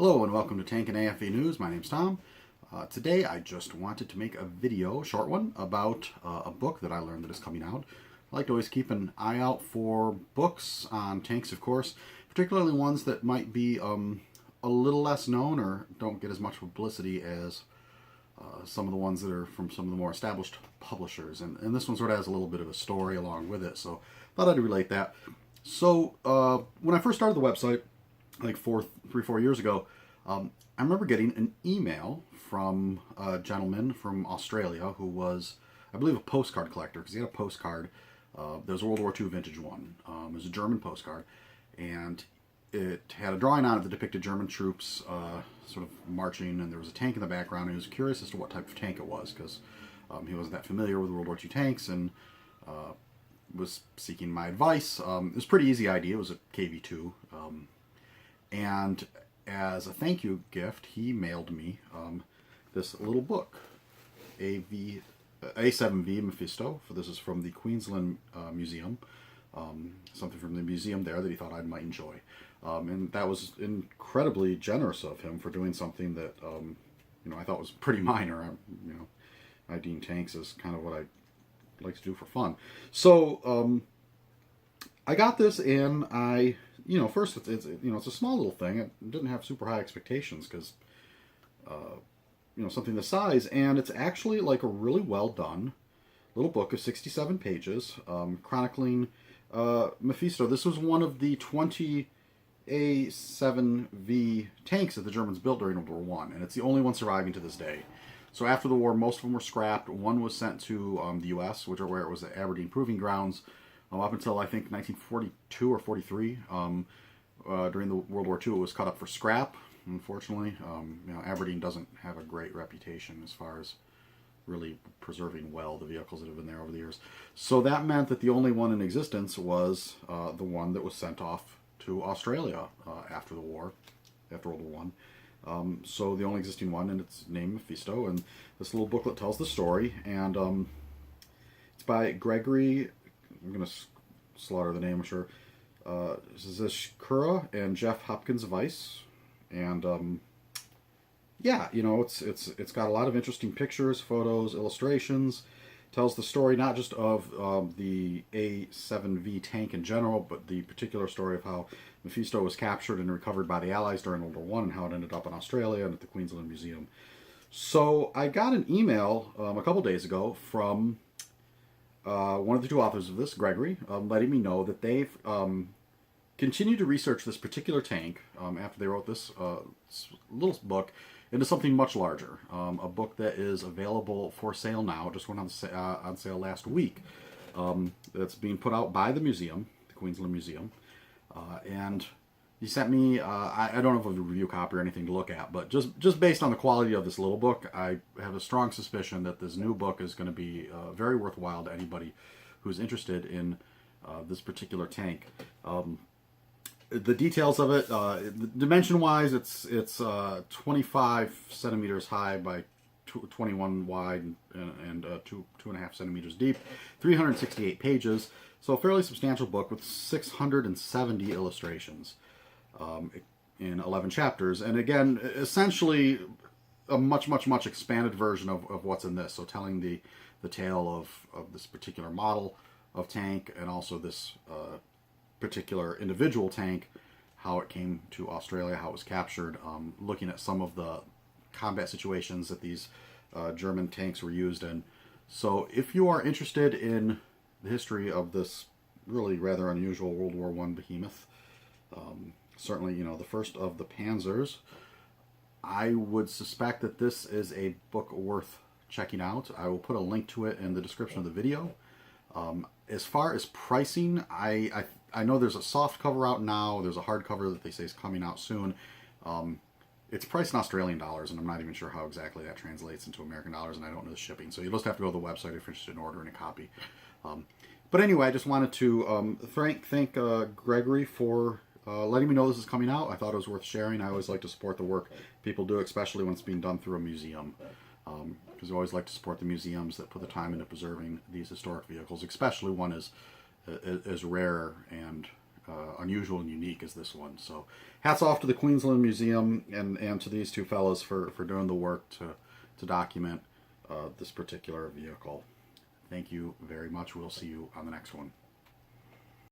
Hello and welcome to Tank and AFV News. My name's Tom. Today I just wanted to make a video, a short one, about a book that I learned that is coming out. I like to always keep an eye out for books on tanks, of course, particularly ones that might be a little less known or don't get as much publicity as some of the ones that are from some of the more established publishers. And this one sort of has a little bit of a story along with it, so I thought I'd relate that. So when I first started the website, like 3-4 years ago, I remember getting an email from a gentleman from Australia who was, I believe, a postcard collector, because he had a postcard. There was a World War II vintage one. It was a German postcard, and it had a drawing on it that depicted German troops sort of marching, and there was a tank in the background, and he was curious as to what type of tank it was, because he wasn't that familiar with World War II tanks, and was seeking my advice. It was a pretty easy idea. It was a KV-2. And as a thank you gift, he mailed me this little book, A7V Mephisto. This is from the Queensland Museum, something from the museum there that he thought I might enjoy. And that was incredibly generous of him for doing something that I thought was pretty minor. I deem tanks as kind of what I like to do for fun. So I got this, and first it's a small little thing. It didn't have super high expectations because something this size, and it's actually like a really well done little book of 67 pages, chronicling Mephisto. This was one of the 20 A7V tanks that the Germans built during World War I, and it's the only one surviving to this day. So after the war, most of them were scrapped. One was sent to the U.S., where it was the Aberdeen Proving Grounds, up until I think 1942 or 43. During the World War II, it was cut up for scrap. Unfortunately, Aberdeen doesn't have a great reputation as far as really preserving well the vehicles that have been there over the years. So that meant that the only one in existence was the one that was sent off to Australia after the war, after World War I. So the only existing one, and it's named Mephisto, and this little booklet tells the story, and it's by Gregory, I'm going to slaughter the name, I'm sure, Zishkura and Jeff Hopkins Weiss, and it's got a lot of interesting pictures, photos, illustrations. Tells the story not just of the A7V tank in general, but the particular story of how Mephisto was captured and recovered by the Allies during World War I, and how it ended up in Australia and at the Queensland Museum. So I got an email a couple days ago from one of the two authors of this, Gregory, letting me know that they've continued to research this particular tank after they wrote this little book into something much larger. A book that is available for sale now. It just went on sale last week. That's being put out by the museum, the Queensland Museum. And he sent me, I don't have a review copy or anything to look at, but just based on the quality of this little book, I have a strong suspicion that this new book is going to be very worthwhile to anybody who's interested in this particular tank. The details of it, dimension-wise, it's 25 centimeters high by 21 wide and 2.5 centimeters deep, 368 pages. So a fairly substantial book with 670 illustrations in 11 chapters. And again, essentially a much expanded version of what's in this. So telling the tale of this particular model of tank, and also this particular individual tank, how it came to Australia, how it was captured, looking at some of the combat situations that these German tanks were used in. So if you are interested in the history of this really rather unusual World War I behemoth, certainly, the first of the Panzers, I would suspect that this is a book worth checking out. I will put a link to it in the description of the video. As far as pricing, I know there's a soft cover out now. There's a hardcover that they say is coming out soon. It's priced in Australian dollars, and I'm not even sure how exactly that translates into American dollars, and I don't know the shipping. So you'll just have to go to the website if you're interested in ordering a copy. But anyway, I just wanted to thank Gregory for letting me know this is coming out. I thought it was worth sharing. I always like to support the work people do, especially when it's being done through a museum. Because I always like to support the museums that put the time into preserving these historic vehicles, especially one as rare and unusual and unique as this one. So hats off to the Queensland Museum and to these two fellows for doing the work to document this particular vehicle. Thank you very much. We'll see you on the next one.